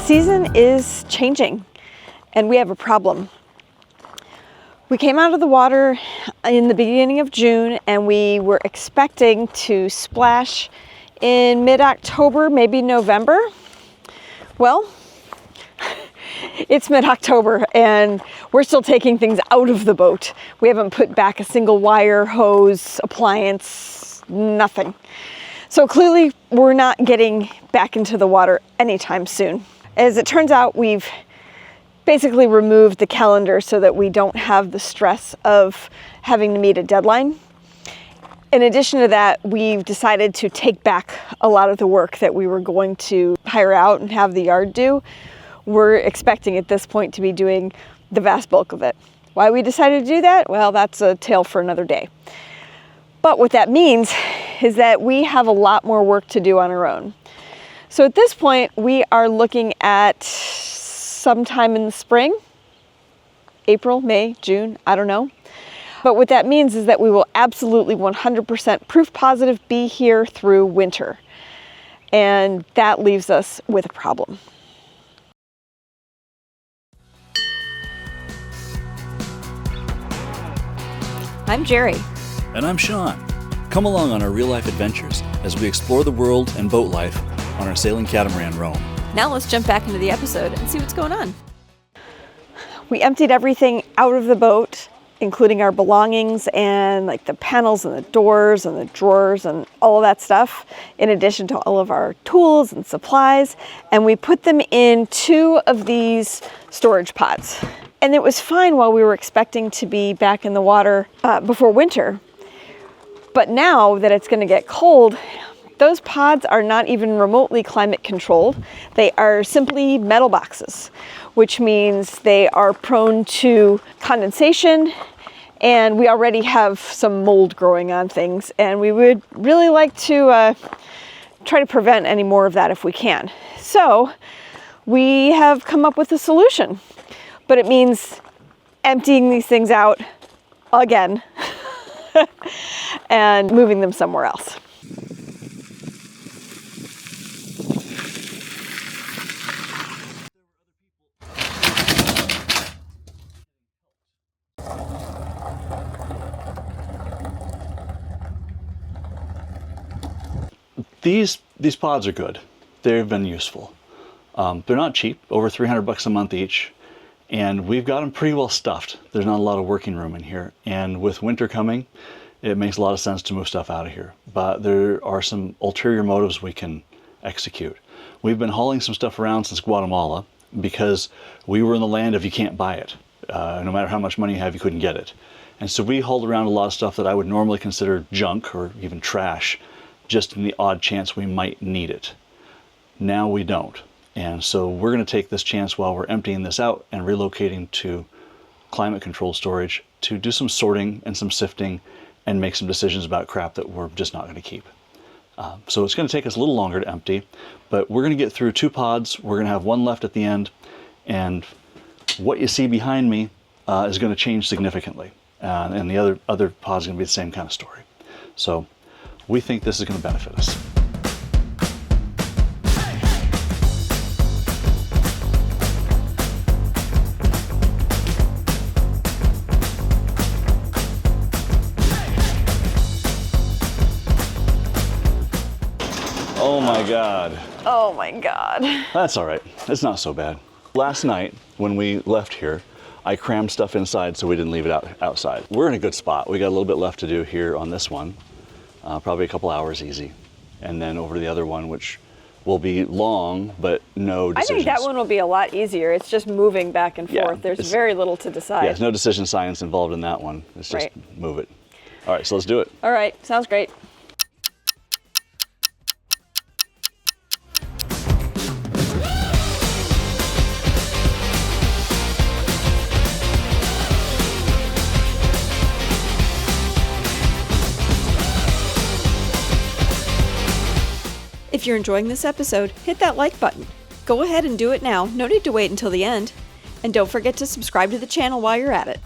season is changing and we have a problem. We came out of the water in the beginning of June and we were expecting to splash in mid-October, maybe November. Well, it's mid-October and we're still taking things out of the boat. We haven't put back a single wire, hose, appliance, nothing. So clearly we're not getting back into the water anytime soon. As it turns out, we've basically removed the calendar so that we don't have the stress of having to meet a deadline. In addition to that, we've decided to take back a lot of the work that we were going to hire out and have the yard do. We're expecting at this point to be doing the vast bulk of it. Why we decided to do that? Well, that's a tale for another day. But what that means is that we have a lot more work to do on our own. So at this point, we are looking at sometime in the spring, April, May, June, I don't know. But what that means is that we will absolutely 100% proof positive be here through winter. And that leaves us with a problem. I'm Geri. And I'm Shawn. Come along on our real-life adventures as we explore the world and boat life on our sailing catamaran Rome. Now let's jump back into the episode and see what's going on. We emptied everything out of the boat, including our belongings and like the panels and the doors and the drawers and all of that stuff, in addition to all of our tools and supplies. And we put them in 2 of these storage pods. And it was fine while we were expecting to be back in the water before winter. But now that it's going to get cold, those pods are not even remotely climate controlled. They are simply metal boxes, which means they are prone to condensation, and we already have some mold growing on things, and we would really like to try to prevent any more of that if we can. So we have come up with a solution, but it means emptying these things out again and moving them somewhere else. These pods are good. They've been useful. They're not cheap, over $300 a month each, and we've got them pretty well stuffed. There's not a lot of working room in here, and with winter coming, it makes a lot of sense to move stuff out of here. But there are some ulterior motives we can execute. We've been hauling some stuff around since Guatemala because we were in the land of you can't buy it. No matter how much money you have, you couldn't get it. And so we hauled around a lot of stuff that I would normally consider junk or even trash, just in the odd chance we might need it. Now we don't. And so we're going to take this chance while we're emptying this out and relocating to climate controlled storage to do some sorting and some sifting and make some decisions about crap that we're just not going to keep. So it's going to take us a little longer to empty, but we're going to get through 2 pods. We're going to have 1 left at the end, and what you see behind me is going to change significantly. And the other pod's going to be the same kind of story. So we think this is going to benefit us. Oh my God. Oh my God. That's all right. It's not so bad. Last night when we left here, I crammed stuff inside so we didn't leave it outside. We're in a good spot. We got a little bit left to do here on this one. Probably a couple hours easy. And then over to the other one, which will be long, but no decisions. I think that one will be a lot easier. It's just moving back and forth. There's very little to decide. Yeah, there's no decision science involved in that one. It's just move it. All right, so let's do it. All right, sounds great. If you're enjoying this episode, hit that like button. Go ahead and do it now. No need to wait until the end. And don't forget to subscribe to the channel while you're at it.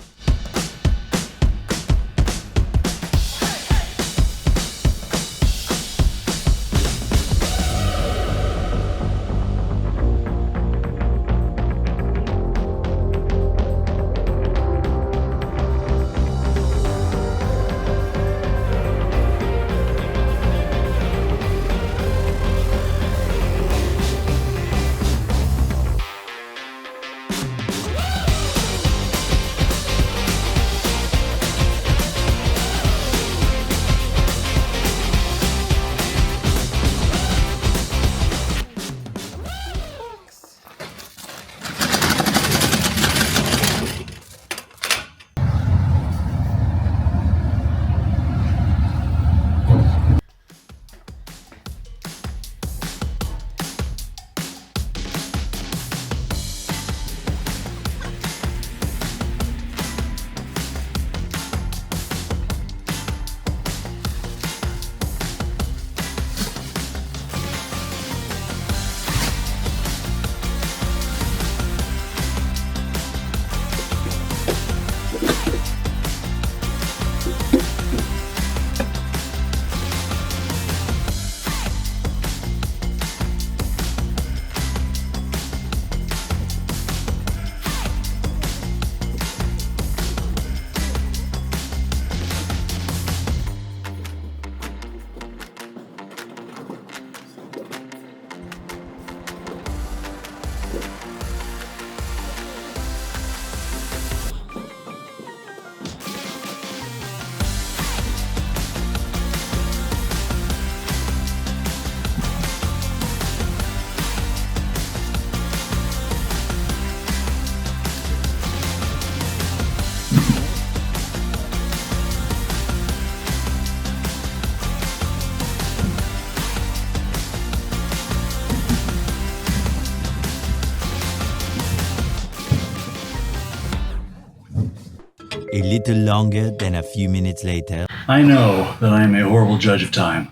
A little longer than a few minutes later. I know that I am a horrible judge of time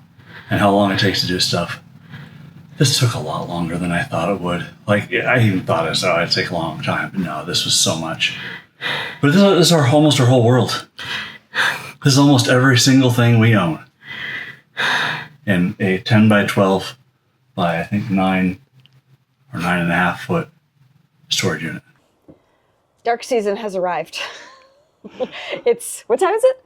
and how long it takes to do stuff. This took a lot longer than I thought it would. Like, I even thought it'd take a long time, but no, this was so much. But this is almost our whole world. This is almost every single thing we own. In a 10 by 12 by, I think, 9 or 9.5 foot storage unit. Dark season has arrived. What time is it?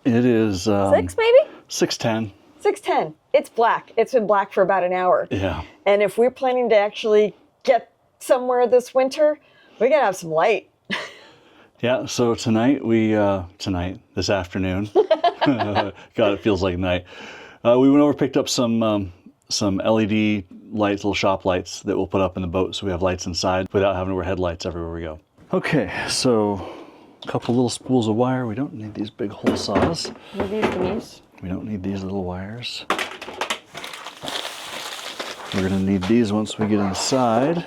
It is 6 maybe? 6:10. 6:10. It's black. It's been black for about an hour. Yeah. And if we're planning to actually get somewhere this winter, we gotta have some light. Yeah, so this afternoon, God, it feels like night. We went over, picked up some LED lights, little shop lights that we'll put up in the boat so we have lights inside without having to wear headlights everywhere we go. Okay, so a couple little spools of wire. We don't need these big hole saws. What are these things? We don't need these little wires. We're gonna need these once we get inside.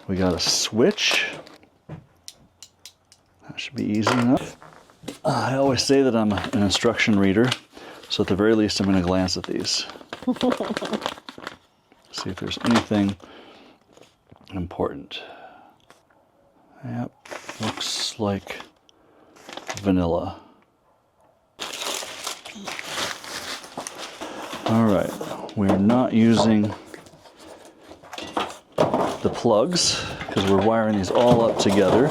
We got a switch. That should be easy enough. I always say that I'm an instruction reader, so at the very least I'm gonna glance at these. See if there's anything important. Yep, looks like vanilla. All right, we're not using the plugs because we're wiring these all up together.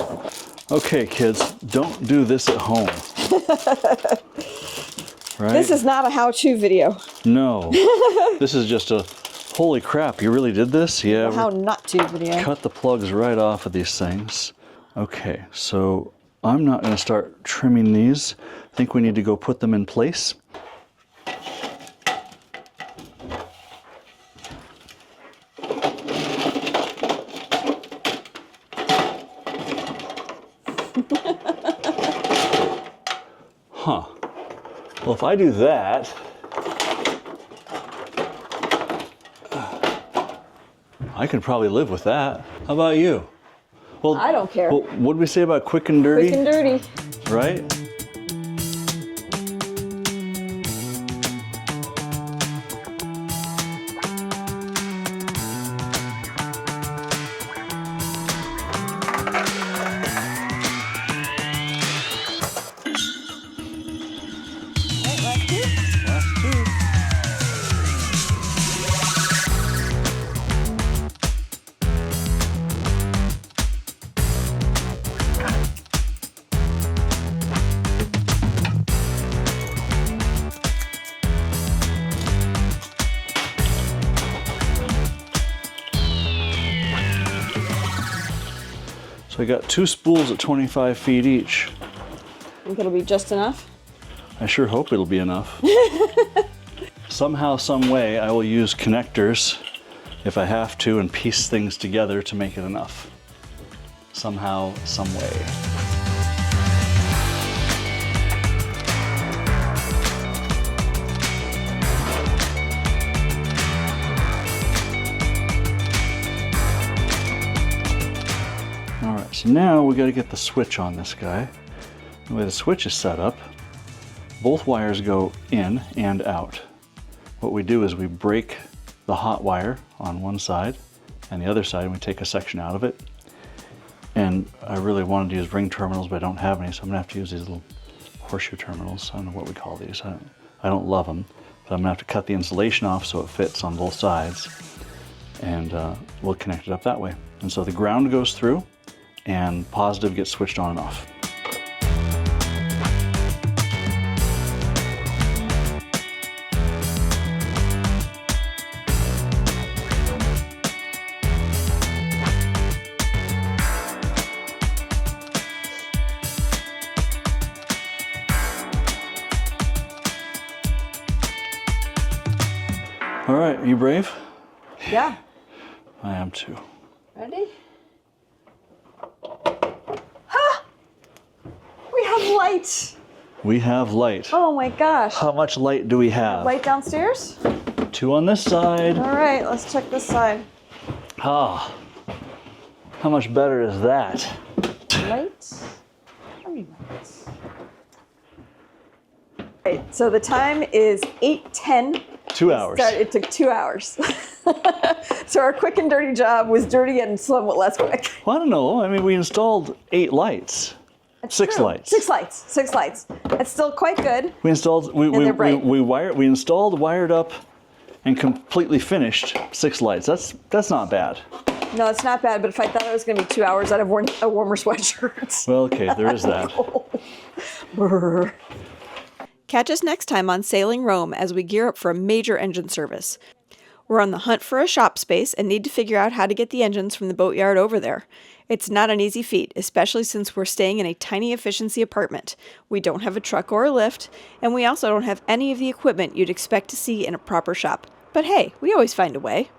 Okay, kids, don't do this at home. Right? This is not a how-to video. No, this is just a, holy crap, you really did this? Yeah. How not to video. Cut the plugs right off of these things. Okay, so I'm not gonna start trimming these. I think we need to go put them in place. Huh. Well, if I do that, I can probably live with that. How about you? Well, I don't care. Well, what did we say about quick and dirty? Quick and dirty. Right? Last two. So I got 2 spools at 25 feet each. Think it'll be just enough? I sure hope it'll be enough. Somehow, some way, I will use connectors if I have to and piece things together to make it enough. Somehow, some way. All right, so now we got to get the switch on this guy. The way the switch is set up, both wires go in and out. What we do is we break the hot wire on one side and the other side, and we take a section out of it. And I really wanted to use ring terminals, but I don't have any, so I'm gonna have to use these little horseshoe terminals. I don't know what we call these. I don't love them, but I'm gonna have to cut the insulation off so it fits on both sides, and we'll connect it up that way. And so the ground goes through, and positive gets switched on and off. All right, are you brave? Yeah. I am too. Ready? Ha! We have light. We have light. Oh my gosh. How much light do we have? Light downstairs? 2 on this side. All right, let's check this side. Ah, how much better is that? Light. warning lights. Right, so the time is 8:10. 2 hours. It took 2 hours. So our quick and dirty job was dirty and somewhat less quick. Well, I don't know. I mean, we installed 8 lights. That's Six true. lights. 6 lights. 6 lights. That's still quite good. We installed. they're bright. We installed, wired up, and completely finished 6 lights. That's not bad. No, it's not bad. But if I thought it was going to be 2 hours, I'd have worn a warmer sweatshirt. Well, okay, there is that. Brr. Catch us next time on Sailing Rome as we gear up for a major engine service. We're on the hunt for a shop space and need to figure out how to get the engines from the boatyard over there. It's not an easy feat, especially since we're staying in a tiny efficiency apartment. We don't have a truck or a lift, and we also don't have any of the equipment you'd expect to see in a proper shop. But hey, we always find a way.